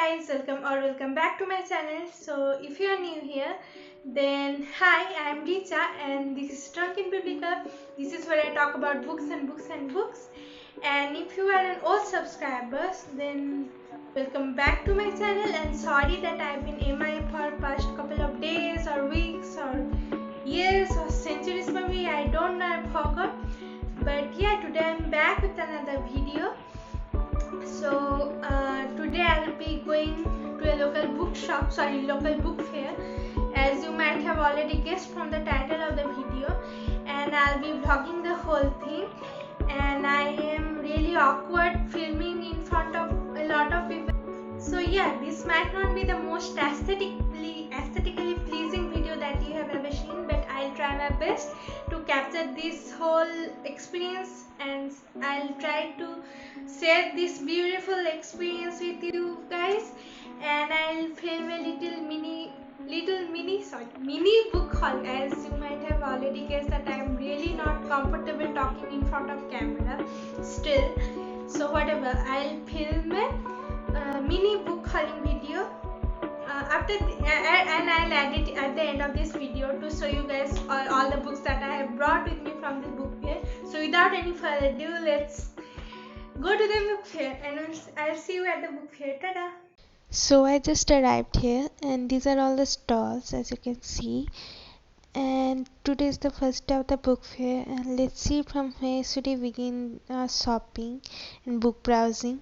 guys, welcome back to my channel. So if you are new here, then hi, I am Richa and this is Trunk in Purulia. This is where I talk about books and books and books. And if you are an old subscriber, then welcome back to my channel, and sorry that I've been MIA for past couple of days or weeks or years or centuries maybe, I don't know, I forgot. But yeah, today I'm back with another video. So today I'll be going to a local book fair, as you might have already guessed from the title of the video, and I'll be vlogging the whole thing. And I am really awkward filming in front of a lot of people. So yeah, this might not be the most aesthetically pleasing video that you have ever seen, but I'll try my best to capture this whole experience, and I'll try to share this beautiful experience with you guys. And I'll film a mini book haul, as you might have already guessed that I'm really not comfortable talking in front of camera still. So whatever, I'll film a mini book hauling video and I'll add it at the end of this video to show you guys all the books that I have brought with me from the book fair. So without any further ado, let's go to the book fair, and I'll see you at the book fair. Ta-da! So I just arrived here, and these are all the stalls, as you can see. And today is the first day of the book fair, and let's see from where should we begin shopping and book browsing.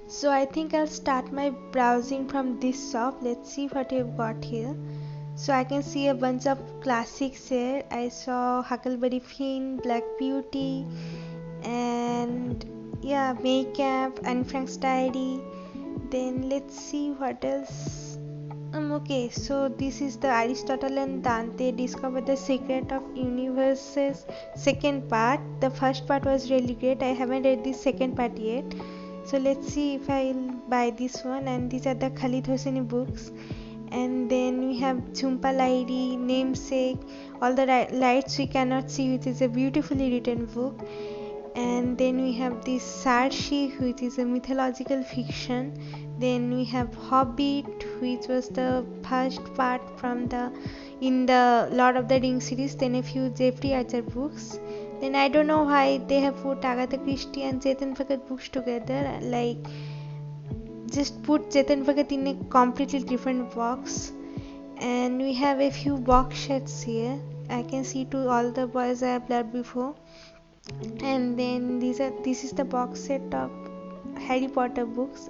So I think I'll start my browsing from this shop. Let's see what we've got here. So I can see a bunch of classics here. I saw Huckleberry Finn, Black Beauty, and yeah, Makeup, and Frank's Diary. Then let's see what else. Okay, so this is the Aristotle and Dante discover the secret of universes second part. The first part was really great. I haven't read the second part yet. So let's see if I'll buy this one. And these are the Khalid Hosseini books. And then we have Jhumpa Lahiri, Namesake, All the Lights We Cannot See, which is a beautifully written book. And then we have this Sarshi, which is a mythological fiction. Then we have Hobbit, which was the first part in the Lord of the Rings series. Then a few Jeffrey Archer books. Then I don't know why they have put Agatha Christie and Chetan Bhagat books together. Like, just put Chetan Bhagat in a completely different box. And we have a few box sets here. I can see to All the Boys I Have Loved Before. And then this is the box set of Harry Potter books.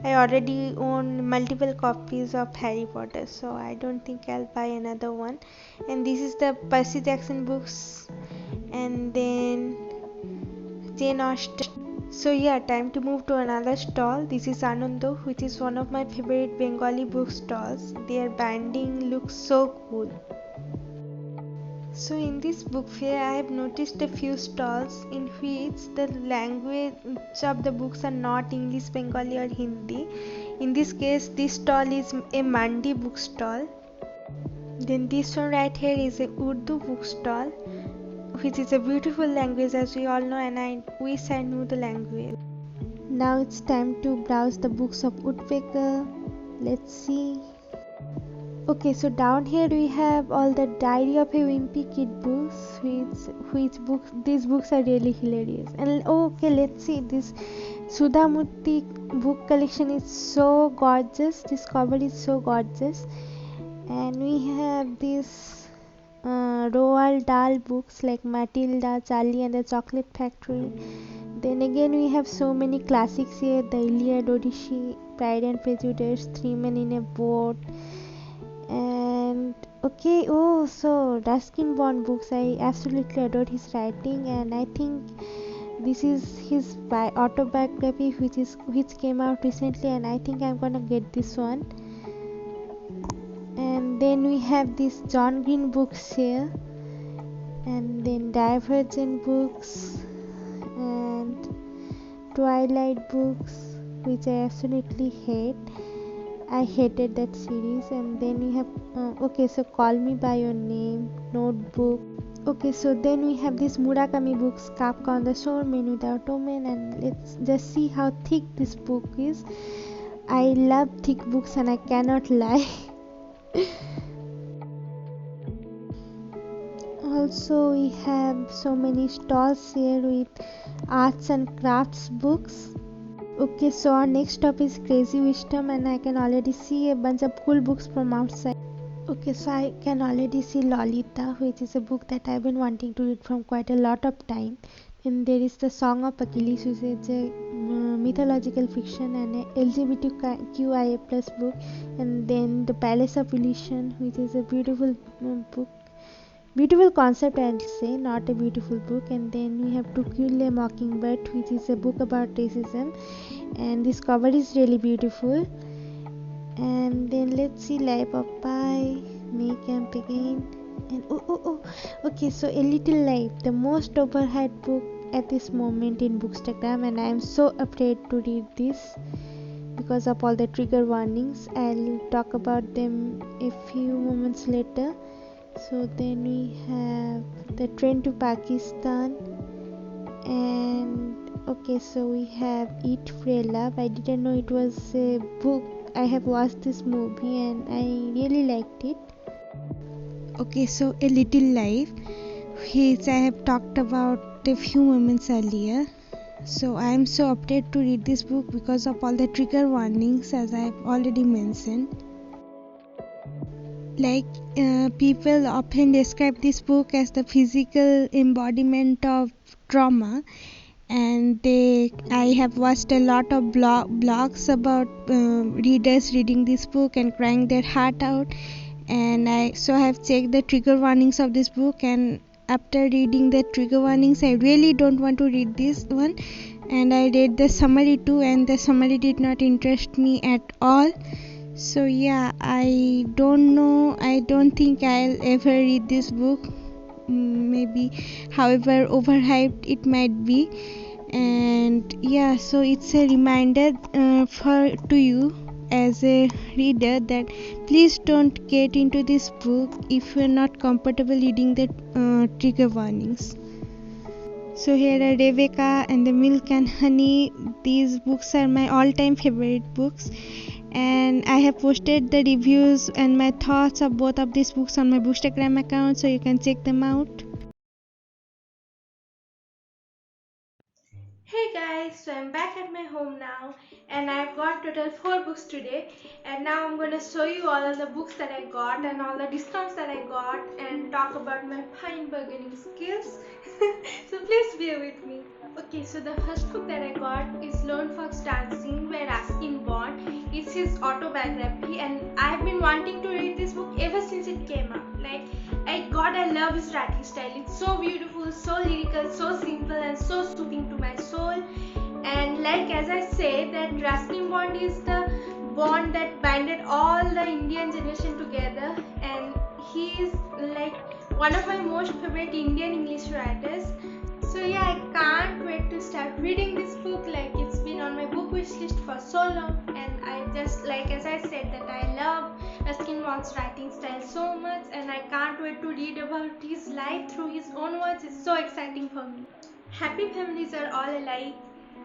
I already own multiple copies of Harry Potter, so I don't think I'll buy another one. And this is the Percy Jackson books, and then Jane Austen. So yeah, time to move to another stall. This is Anando, which is one of my favorite Bengali book stalls. Their branding looks so cool. So in this book fair, I have noticed a few stalls in which the language of the books are not English, Bengali or Hindi. In this case, this stall is a Mandi book stall. Then this one right here is a Urdu book stall, which is a beautiful language, as we all know, and I wish I knew the language. Now it's time to browse the books of Woodpecker. Let's see. Okay, so down here we have all the Diary of a Wimpy Kid books, these books are really hilarious. And okay, let's see, this Sudhamurti book collection is so gorgeous. This cover is so gorgeous. And we have these Roald Dahl books like Matilda, Charlie and the Chocolate Factory. Then again we have so many classics here, the Iliad, Odyssey, Pride and Prejudice, Three Men in a Boat. And okay, so Ruskin Bond books, I absolutely adore his writing, and I think this is his autobiography which came out recently, and I think I'm gonna get this one. And then we have these John Green books here, and then Divergent books and Twilight books, which I absolutely hate. I hated that series. And then we have okay, so Call Me by Your Name, Notebook, Okay, so then we have this Murakami books, Kafka on the Shore, Men Without Women, and let's just see how thick this book is. I love thick books and I cannot lie. Also, we have so many stalls here with arts and crafts books. Okay, so our next stop is Crazy Wisdom, and I can already see a bunch of cool books from outside. Okay, so I can already see Lolita, which is a book that I've been wanting to read from quite a lot of time. And there is the Song of Achilles, which is a mythological fiction and a LGBTQIA plus book. And then the Palace of Illusion, which is a beautiful book. Beautiful concept, I'll say, not a beautiful book. And then we have To Kill a Mockingbird, which is a book about racism. And this cover is really beautiful. And then let's see Life of Pi, May Camp again, and okay, so A Little Life, the most overhyped book at this moment in Bookstagram, and I am so afraid to read this because of all the trigger warnings. I'll talk about them a few moments later. So then we have The Train to Pakistan, and okay, so we have Eat, Pray, Love. I didn't know it was a book. I have watched this movie and I really liked it. Okay, so A Little Life, which I have talked about a few moments earlier. So I am so afraid to read this book because of all the trigger warnings, as I have already mentioned. Like, people often describe this book as the physical embodiment of trauma, and I have watched a lot of blogs about readers reading this book and crying their heart out, and I have checked the trigger warnings of this book, and after reading the trigger warnings I really don't want to read this one. And I read the summary too, and the summary did not interest me at all. So yeah, I don't know, I don't think I'll ever read this book. Maybe, however overhyped it might be. And yeah, so it's a reminder to you as a reader that please don't get into this book if you're not comfortable reading the trigger warnings. So here are Rebecca and the Milk and Honey. These books are my all-time favorite books, and I have posted the reviews and my thoughts of both of these books on my Bookstagram account, so you can check them out. Hey guys, so I'm back at my home now and I've got total 4 books today, and now I'm gonna show you all of the books that I got and all the discounts that I got and talk about my fine bargaining skills. So please bear with me. Okay, so the first book that I got is Lone Fox Dancing by Ruskin Bond. It's his autobiography and I've been wanting to read this book ever since it came out. I love his writing style. It's so beautiful, so lyrical, so simple and so soothing to my soul. And like as I said, that Ruskin Bond is the bond that binded all the Indian generation together, and he is like one of my most favorite Indian English writers. So yeah, I can't wait to start reading this book. Like, it's been on my book wish list for so long, and I just, like as I said, that I love Ruskin Bond's writing style so much, and I can't wait to read about his life through his own words. It's so exciting for me. Happy families are all alike.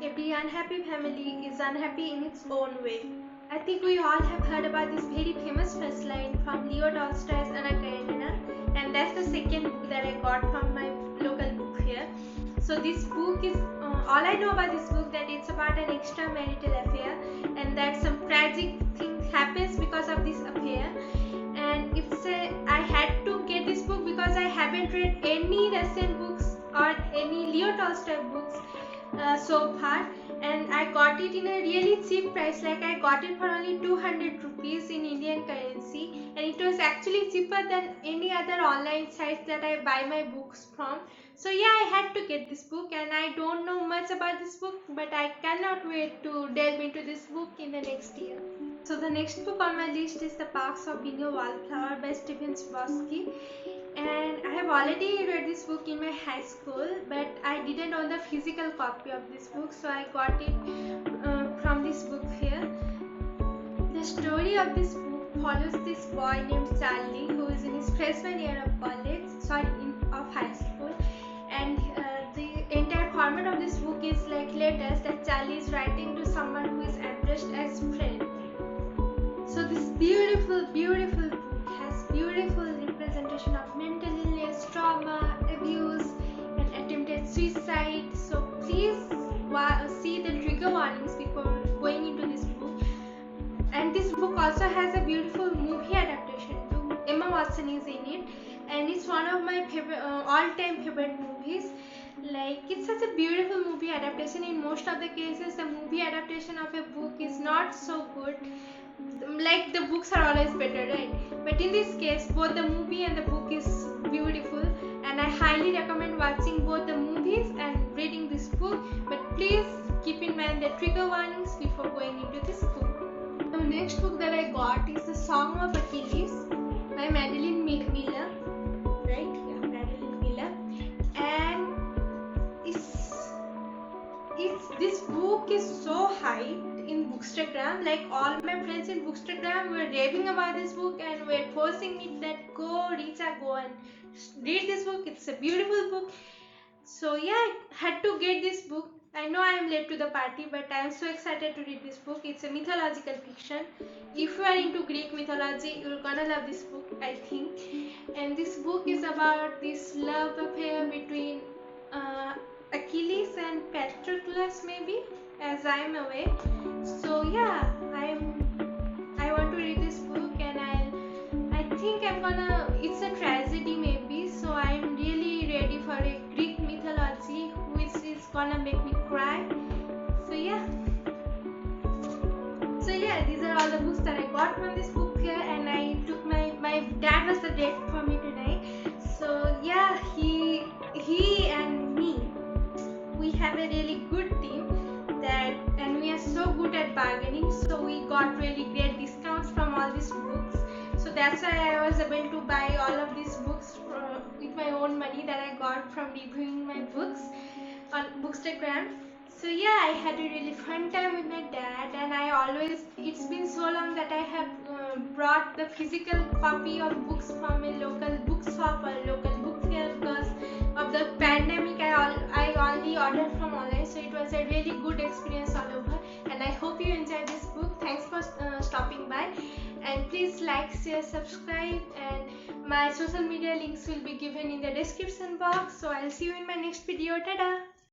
Every unhappy family is unhappy in its own way. I think we all have heard about this very famous first line from Leo Tolstoy's Anna Karenina, and that's the second book that I got from my local book here. So this book is all I know about this book, that it's about an extramarital affair and that some tragic thing happens because of this affair. And I had to get this book because I haven't read any Russian books or any Leo Tolstoy books so far, and I got it in a really cheap price. Like, I got it for only 200 rupees in Indian currency, and it was actually cheaper than any other online sites that I buy my books from. So yeah, I had to get this book, and I don't know much about this book, but I cannot wait to delve into this book in the next year. So the next book on my list is The Parks of Being a Wallflower by Stephen Chbosky, and I have already read this book in my high school, but I didn't own the physical copy of this book, so I got it from this book here. The story of this book follows this boy named Charlie, who is in his freshman year of college, of high school, and the entire format of this book is like letters that Charlie is writing to someone who is addressed as friend. So this beautiful book has beautiful representation of mental illness, trauma, abuse, and attempted suicide. So please see the trigger warnings before going into this book. And this book also has a beautiful movie adaptation too. Emma Watson is in it, and it's one of my all-time favorite movies. Like, it's such a beautiful movie adaptation. In most of the cases, the movie adaptation of a book is not so good. Like, the books are always better, right? But in this case, both the movie and the book is beautiful, and I highly recommend watching both the movies and reading this book. But please keep in mind the trigger warnings before going into this book. The next book that I got is The Song of Achilles by Madeline Miller, right? Yeah, Madeline Miller. And this book is so hyped in Bookstagram. Like, all my friends in Bookstagram were raving about this book and were forcing me that go Richa, go and read this book. It's a beautiful book. So yeah, I had to get this book. I know I am late to the party, but I am so excited to read this book. It's a mythological fiction. If you are into Greek mythology, you're gonna love this book, I think. And this book is about this love affair between Achilles and Patroclus, maybe, as I am aware. So yeah, I want to read this book, and I think I'm gonna. It's a tragedy, maybe. So I'm really ready for a Greek mythology, which is gonna make me cry. So yeah. These are all the books that I got from this book here, and I took my dad was the date for me tonight. So yeah, he and me, we have a really good team and we are so good at bargaining. So we got really great discounts from all these books. So that's why I was able to buy all of these books with my own money that I got from reviewing my books on Bookstagram. So yeah, I had a really fun time with my dad, and it's been so long that I have brought the physical copy of books from a local book shop or local book fair because of the pandemic. I only ordered from online, so it was a really good experience all over, and I hope you enjoyed this book. Thanks for stopping by, and please like, share, subscribe, and my social media links will be given in the description box. So I'll see you in my next video. Tada!